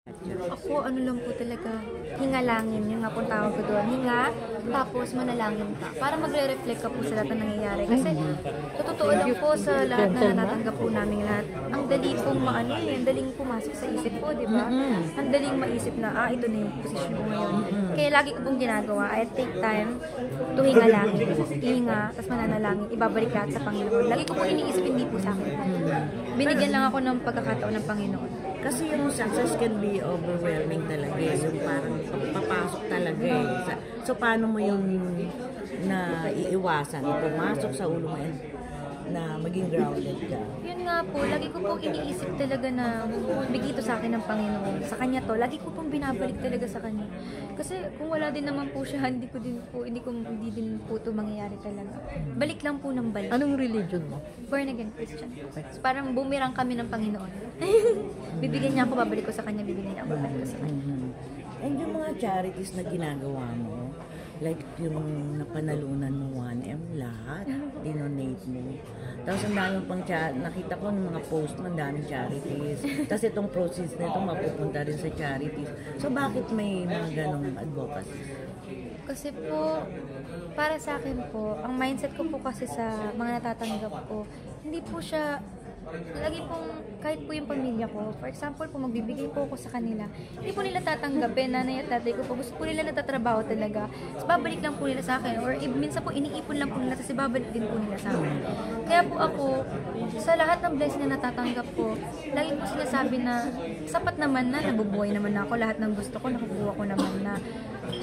Ako, ano lang po talaga, hingalangin, yung nga pong tawag ko doon. Hinga, tapos manalangin ka. Para magre-reflect ka po sa lahat ng nangyayari. Kasi, sa totoo lang po, sa lahat na natatanggap po namin lahat, ang dali pong maano ang daling pumasok sa isip po, di ba? Ang daling maisip na, ito na yung posisyon ko ngayon. Kaya lagi ko pong ginagawa, I take time to hingalangin. Hinga, tapos mananalangin, ibabalik lahat sa Panginoon. Lagi ko po iniisip, hindi po sa akin. Binigyan lang ako ng pagkakataon ng Panginoon. Kasi yung success can be overwhelming talaga. Yung parang papasok talaga eh. So, paano mo yung na iiwasan? Pumasok sa ulo mo na maging grounded ka? Yun nga po, lagi ko pong iniisip talaga na bigay ito sa akin ng Panginoon. Sa Kanya to, lagi ko pong binabalik talaga sa Kanya. Kasi kung wala din naman po siya, hindi din po ito mangyayari talaga. Balik lang po ng balik. Anong religion mo? Born again Christian. So, parang bumirang kami ng Panginoon. Bibigyan niya ako, babalik ko sa Kanya, bibigyan niya ako, babalik ko sa Kanya. And yung mga charities na ginagawa mo, like yung napanalunan mo 1M lahat, dinonate mo. Tapos ang dami pang nakita ko ng mga post mo, ang daming charities. Tapos itong proceeds na ito mapupunta rin sa charities. So bakit may mga ganong advocacy? Kasi po, para sa akin po, ang mindset ko po kasi sa mga natatanggap ko, hindi po siya lagi pong, kahit po yung pamilya ko, for example, kung magbibigay po ako sa kanila, hindi po nila tatanggapin, nanay at tatay ko po, gusto po nila natatrabaho talaga, tapos babalik lang po nila sa akin, or minsan po iniipon lang po nila, tapos babalik din po nila sa akin. Kaya po ako, sa lahat ng blessing na natatanggap ko, lagi po sinasabi na, sapat naman na, nabubuhay naman na ako, lahat ng gusto ko, nakukuha ko naman na.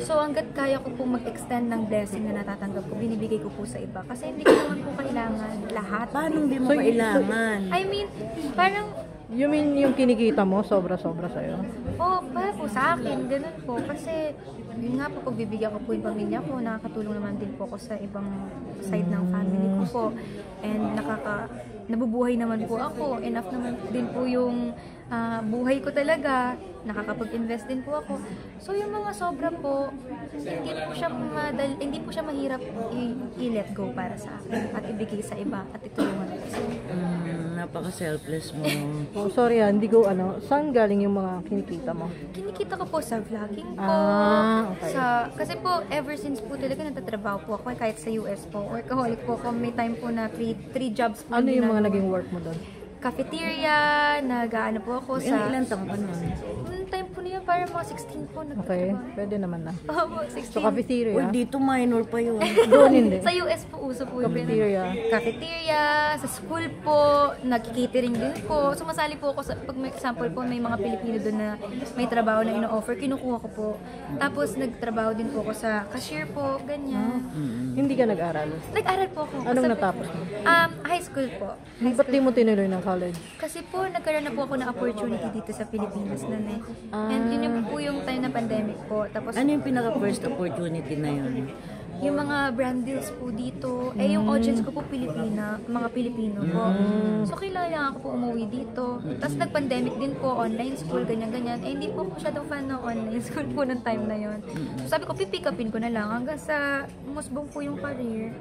So, hanggat kaya ko po mag-extend ng blessing na natatanggap ko, binibigay ko po sa iba. Kasi hindi ko naman po kailangan lahat. Paano hindi mo kailangan? I mean, parang... You mean yung kinikita mo, sobra-sobra sa'yo? Para po sa akin, ganun po. Kasi, yun nga po, pagbibigyan ko po yung pamilya ko, nakakatulong naman din po ako sa ibang side ng family ko po. And nabubuhay naman po ako. Enough naman din po yung buhay ko talaga. Nakakapag-invest din po ako. So, yung mga sobra po, hindi po siya mahirap i-let go para sa akin at ibigay sa iba at itulungan ko sa Napaka-selfless mo. Oh, sorry hindi ko saan galing yung mga kinikita mo? Kinikita ko po sa vlogging po. Okay. Kasi po, ever since po talaga natatrabaho po ako, kahit sa US po, workaholic po ako, may time po na three jobs po. Ano yung mga naging work mo doon? Cafeteria, nag-ano po ako sa... Ilan taong ka nun? Time po na yun, parang mga 16 po nagtatrabaho. Okay, pwede naman na. Oo, 16. So, cafeteria? Uy, dito minor pa yun. Doon hindi. Sa US po, uso po yun. Cafeteria. Sa school po, nag-catering din po. Sumasali po ako pag may example po, may mga Pilipino doon na may trabaho na ino-offer, kinukuha ko po. Tapos nagtrabaho din po ako sa cashier po, ganyan. Hindi ka nag-aral? Nag-aral po ako. Anong natapos mo? High school po. Ba't di mo tinuloy ng college? Kasi po, nagkaroon na po ako ng opportunity dito sa Pilipinas na And yun yung po yung time na pandemic po. Tapos, Ano yung pinaka-first opportunity na yun? yung mga brand deals po dito, yung audience ko po mga Pilipino po. So, kailangan ako po umuwi dito. Tapos, nag-pandemic din po, online school, ganyan-ganyan. Hindi po ako masyadong fan ng online school po nung time na yon. So, sabi ko, pipick upin ko na lang hanggang sa umusbong po yung career.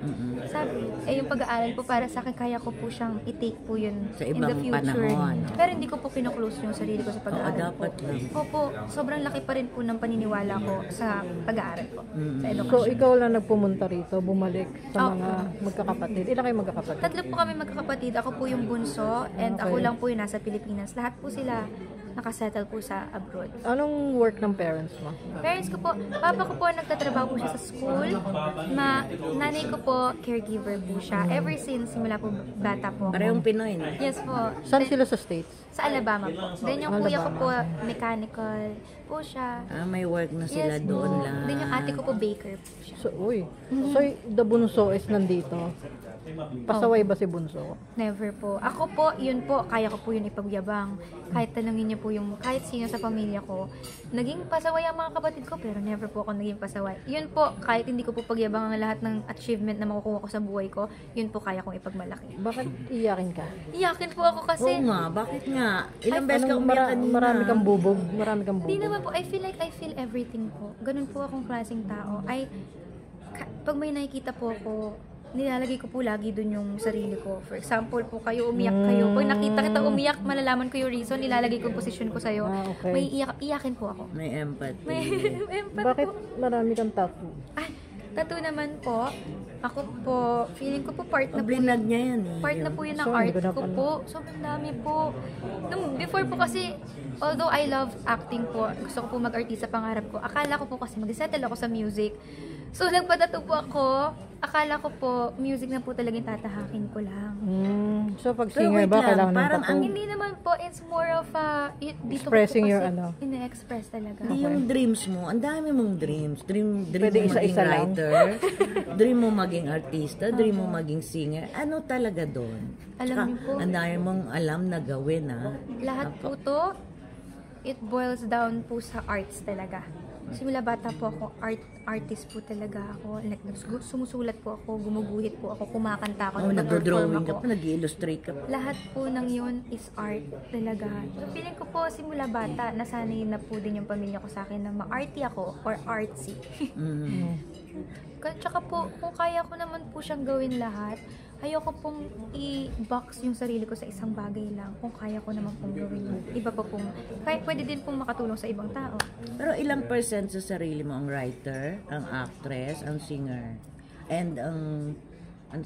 Sabi, yung pag-aaral po para sa akin, kaya ko po siyang i-take po yun Sa in the ibang future. panahon. Pero hindi ko po kino-close yung sarili ko sa pag-aaral po. dapat lang. Opo, sobrang laki pa rin po ng paniniwala ko sa pag-aaral po. Sa So, edukasyon. ikaw lang pumunta rito, bumalik sa mga magkakapatid. Ilan kayo magkakapatid? Tatlo po kami magkakapatid. Ako po yung bunso and ako lang po yung nasa Pilipinas. Lahat po sila nakasettle po sa abroad. Anong work ng parents mo? Parents ko po, papa ko po nagtatrabaho po siya sa school. Nanay ko po, caregiver po siya. Ever since, simula po bata po ako. Parehong Pinoy, no? Yes po. Saan sila sa States? Sa Alabama po. Then yung kuya ko po, mechanical po siya. May work na sila Yes doon po. lang. Then yung ate ko po, baker po siya. So, So, the bunso is nandito. Pasaway ba si bunso? Never po. Ako po, yun po, kaya ko po yun ipagyabang. Kahit tanungin niyo po yung, kahit sino sa pamilya ko, naging pasaway ang mga kapatid ko, pero never po ako naging pasaway. Yun po, kahit hindi ko po pagyabang ang lahat ng achievement na makukuha ko sa buhay ko, yun po kaya kong ipagmalaki. Bakit iyakin ka? Iyakin po ako kasi, Oo nga, bakit nga? Ilang beses ka umiyak kanina? Marami kang bubog. Marami kang hindi bubog. naman po, I feel like I feel everything po. Ganun po akong klaseng tao. Pag may nakikita po ako, nilalagay ko po lagi dun yung sarili ko. For example po, kayo umiyak kayo. Pag nakita kita umiyak, malalaman ko yung reason, nilalagay ko yung posisyon ko sa'yo. Okay. May iyakin po ako. May empathy. May empathy Bakit po. marami kang tattoo? Ay, tattoo naman po. Ako po, feeling ko po part na po Blinag niya yan eh. part na po yun ng So, art hindi ko na ko pala. po. Sobrang dami po. Before po kasi, although I love acting po, gusto ko po mag-artista pangarap ko. Akala ko po kasi mag-settle ako sa music. So, nagpatato po ako. Akala ko po, music na po talagang tatahakin ko lang. So, pag Pero singer wait ba, lang, kailangan ng parang tattoo? Hindi naman po, it's more of dito Expressing ko po your kasi ano. ine-express talaga. Hindi yung dreams mo, ang dami mong dreams. Dream Pwede mo maging isa-isa lang. writer, dream mo maging artista, dream mo maging singer. Ano talaga doon? Alam Tsaka, niyo po. ang dami mong alam na gawin, ha? Lahat po to, it boils down po sa arts talaga. Simula bata po ako, artist po talaga ako. Like, sumusulat po ako, gumuguhit po ako, kumakanta ako, Oh, nag-perform nag-drawing ka ako. pa, nag-illustrate ka pa. Lahat po ng yun is art talaga. So, feeling ko po, simula bata, nasanay na po din yung pamilya ko sa akin na ma-arty ako or artsy. Tsaka po, kung kaya ko naman po siyang gawin lahat, ayoko pong i-box yung sarili ko sa isang bagay lang. Kung kaya ko naman pong gawin yung iba pa pong, kaya pwede din pong makatulong sa ibang tao. Pero ilang percent sa sarili mo ang writer, ang actress, ang singer, and ang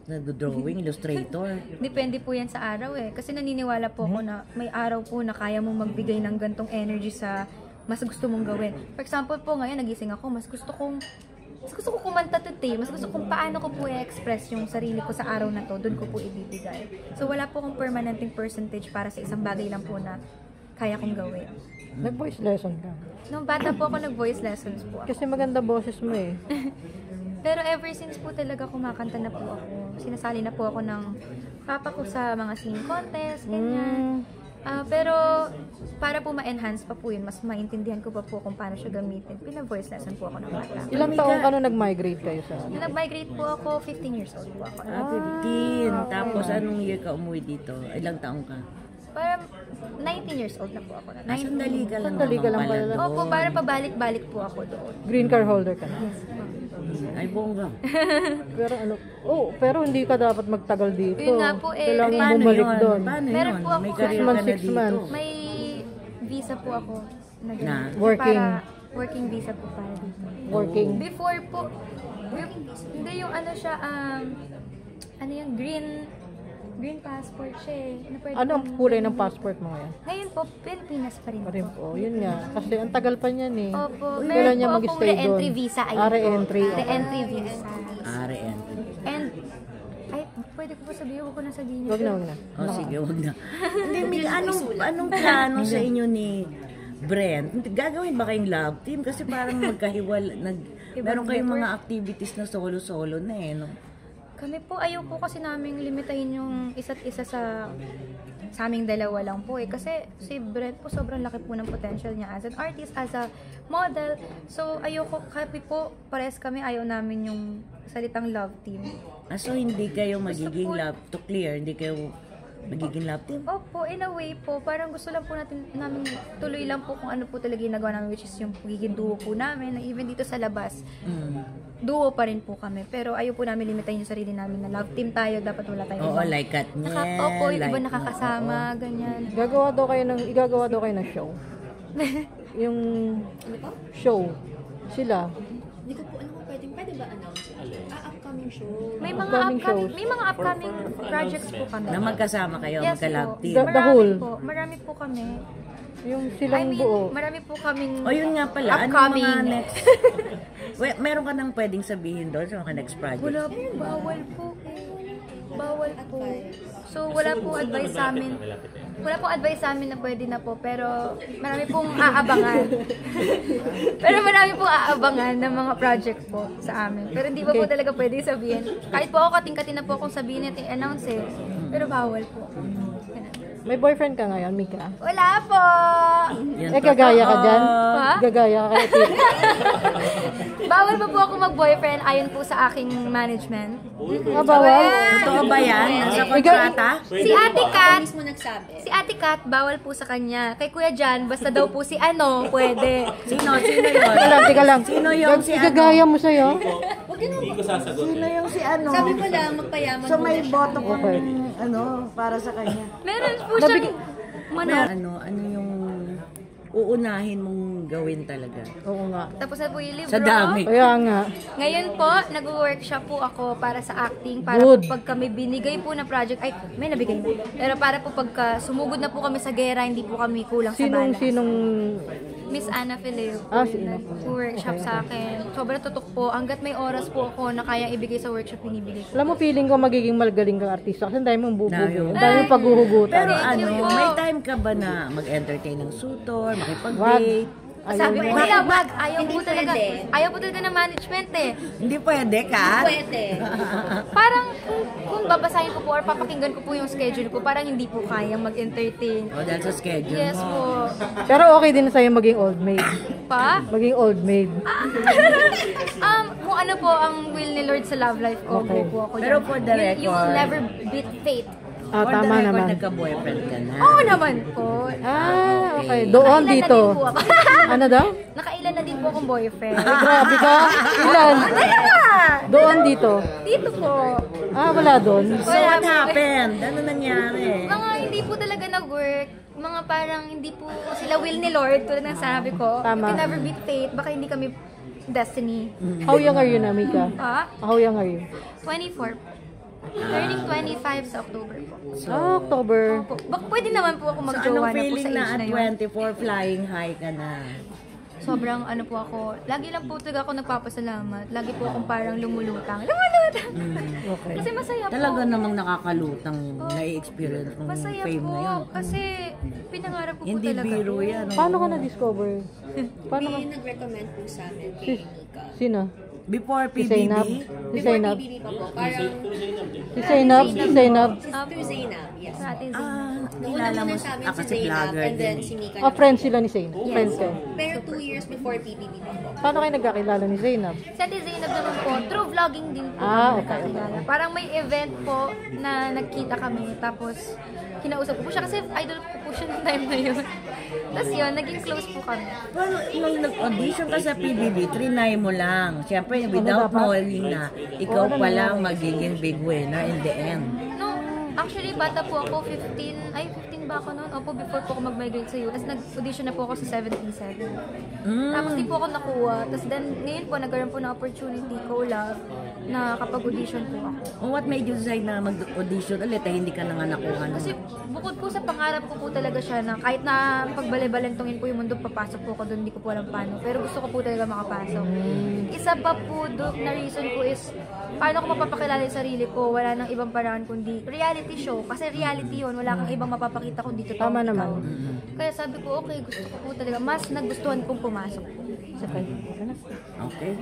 nag-drawing, illustrator? Depende po yan sa araw eh. Kasi naniniwala po ako na may araw po na kaya mong magbigay ng gantong energy sa mas gusto mong gawin. For example po, ngayon nagising ako, mas gusto ko kumanta today. Mas gusto kong paano ko po i-express yung sarili ko sa araw na to, doon ko po ibibigay. So wala po akong permanenteng percentage para sa isang bagay lang po na kaya kong gawin. Nag-voice lesson ka. Nung bata po ako, nag-voice lessons po ako. Kasi maganda boses mo eh. Pero ever since po talaga kumakanta na po ako. Sinasali na po ako ng papa ko sa mga singing contest, ganyan. Pero para po ma-enhance pa po yun, mas maintindihan ko pa po kung paano siya gamitin. Pina-voice lesson po ako ng bata. Ilang taong ka nung nag-migrate kayo sa... Nung nag-migrate po ako, 15 years old po ako. 15. Tapos anong year ka umuwi dito? Ilang taong ka? Parang 19 years old na po ako. Sandali ka lang Sandali ka naman lang pala. pala Opo, doon. parang pabalik-balik po ako doon. Green card holder ka na. Ay, bongga. Pero ano, pero hindi ka dapat magtagal dito. Yun nga po eh. Kailangan Paano bumalik yun? doon. Paano Meron yun? po ako May sa- career 6 ka months, na 6 dito. months. May visa po ako. Na ganun. Na? Working. Para, working visa po para dito. Working. Before po, hindi yung ano siya, ano yung green passport siya eh. Na pwede Ano ang kong- kulay ng passport mo ngayon? Ngayon po, Pilipinas pa rin Pa po. rin po. Yun nga. Kasi ang tagal pa niyan eh. Opo, Kailan meron niya po akong mag-stay doon? re-entry visa. Ayun po. Re-entry. Re-entry visa. RN. And, ay, pwede ko po sabihin, huwag ko na sabihin. Wag na, wag na. Oh, sige, wag na. Hindi, Mil, anong plano sa inyo ni Brent? Gagawin ba kayong love team? Kasi parang meron kayong mga activities na solo-solo na eh, no? Kami po, ayaw po kasi namin limitahin yung isa't isa sa aming dalawa lang po eh. Kasi si Brent po, sobrang laki po ng potential niya as an artist, as a model. So, ayoko, happy po, pares kami, ayaw namin yung salitang love team. So hindi kayo magiging love, to clear, hindi kayo magiging love team? Opo, in a way po, parang gusto lang po namin tuloy lang po kung ano po talaga yung nagawa namin, which is yung pagiging duo po namin, na even dito sa labas, duo pa rin po kami. Pero ayaw po namin limitahin yung sarili namin na love team tayo, dapat wala tayong Oo, ibang- like Katniel. Opo, yung iba like- nakakasama, ganyan. Igagawa daw kayo ng show. Yung show. Sila. Hindi ko po alam kung pwede ba announce? Upcoming show. May mga upcoming projects po kami. Na magkasama kayo, Yes magka-love po. team. The whole. Marami po kami. Yung silang buo. Marami po kaming O yun nga pala, ano upcoming. mga next? Meron ka nang pwedeng sabihin doon sa mga next project? Wala po, bawal po. Bawal po. So, wala pong advice sa amin. Wala pong advice sa amin na pwede na po, pero marami pong aabangan. Pero marami pong aabangan ng mga project po sa amin. Pero hindi pa po talaga pwede sabihin. Kahit po ako kating-kating na po akong sabihin at i-announce eh. Pero bawal po. May boyfriend ka ngayon, Mika? Wala po! Yan Eh, gagaya ka dyan? Ha? Gagaya ka kay Tito. Bawal pa po ako mag-boyfriend ayon po sa aking management. Bawal? Totoo ba yan? Nasa kontrata? Si Ate Kat, Mismo nagsabi. si Ate Kat, bawal po sa kanya. Kay Kuya Jan, basta daw po si ano, pwede. Sino yun? Teka lang. Sino yung si ano? Igagaya mo sa'yo? Hindi ko sasagot. Sino yung si ano? Sabi ko lang, magpayaman So may muna siya. boto kong Okay. para sa kanya. Meron po siyang Ano yung uunahin mong gawin talaga? Oo nga. Tapos na po yung libro. Sa dami. Kaya nga. Ngayon po, nag-workshop po ako para sa acting. Para Good. po pag kami binigay po na project, ay, may nabigay na. Pero para po pagka sumugod na po kami sa gera, hindi po kami kulang sa balas. Sinong Miss Ana Fileo Ah, si Ana. workshop sa akin. Sobrang tutok po. Hanggat may oras po ako na kayang ibigay sa workshop, binibigay ko. alam mo, feeling ko magiging magaling kang artista kasi ang dami mong bubugo. Dayo. Ang dami mong paghuhugutan. Pero Thank you po. may time ka ba na mag-entertain ng sutor, makipag-date? Sabi ko, mo. wala, wag. Ayaw Hindi po talaga. pwede. Ayaw po talaga ng management eh. Hindi pwede ka? Pwede. Parang kung babasahin ko po or papakinggan ko po yung schedule ko, parang hindi po kayang mag-entertain. O dahil sa schedule Yes mo. po. Pero okay din sa'yo maging old maid. Pa? Maging old maid. Kung ano po ang will ni Lord sa love life ko, Okay. go po ako Pero dyan. for the You will record- never beat fate. Ah, For the tama record, naman. nagka-boyfriend ka na. Oo naman po. Ah, okay. Okay. Doon Nakailan dito. Na din po ako. Ano daw? Nakailan na din po akong boyfriend. Ay, grabe ka. Ilan? Dalawa! Doon dito. Dito po. Ah, wala doon. So Wala what po. happened? Ano nangyari? Mga hindi po talaga nag-work. Mga parang hindi po sila will ni Lord, tulad ng sabi ko. Tama. You can never beat fate. Baka hindi kami destiny. How young are you na, Mika? Ah, How young are you? 24. Turning 25 sa October po. Ah, October. Opo. Pwede naman po ako So mag-jowa anong na po feeling sa na age at na yun. 24 flying high ka na? Sobrang ano po ako, lagi lang po talaga ako nagpapasalamat. Lagi po akong parang lumulutang. Lumulutang! Okay. Kasi masaya po. Talaga namang nakakalutang na-experience ng Masaya fame po. na yun. Kasi pinangarap ko Hindi po talaga. biro yan. Paano ka na-discover? Paano ka? May nag-recommend po sa amin Si, kay Mika. sino? Before Si Zainab? PBB, Si Before Zainab? PBB pa po, parang Si Zainab? Si Zainab? Through Zainab, yes. Sa atin kilala mo sa amin si kasi Zainab vlogger and then din. si Mika. Oh, friends sila ni Zainab. Yes. Friends kayo. Pero 2 years before PBB pa po. Paano kayo nagkakilala ni Zainab? Sa atin Zainab naman po, through vlogging din po. Ah, kami okay. nagkakilala. Parang may event po na nagkita kami. Tapos kinausap ko po siya kasi idol ko po siya ng time na yun. Tapos yun, naging close po kami. Well, nung nag-audition ka sa PBB, trinay mo lang. Siyempre, without dapat? knowing na ikaw pa lang magiging big winner in the end. No, actually bata po ako, 15 ba ako noon? Opo, before po ako mag-migrate sa US, nag-audition na po ako sa 77. Tapos di po ako nakuha. Tapos then, ngayon po, nagkaroon po ng opportunity, co-love, na kapag-audition po ako. What made you decide na mag-audition ulit hindi ka na nga nakuha nun? Kasi bukod po sa pangarap ko po talaga siya na kahit na pagbalibalentongin po yung mundo, papasok po ako doon, hindi ko po alam paano. Pero gusto ko po talaga makapasok. Isa pa po na reason ko is, paano ko mapapakilala yung sarili ko? Wala nang ibang paraan kundi reality show. Kasi reality yun, wala kang ibang mapapakita kundi totoo. Tama ikaw. naman. Kaya sabi ko, okay, gusto ko po talaga. Mas nagustuhan kong pumasok po. Okay. Okay.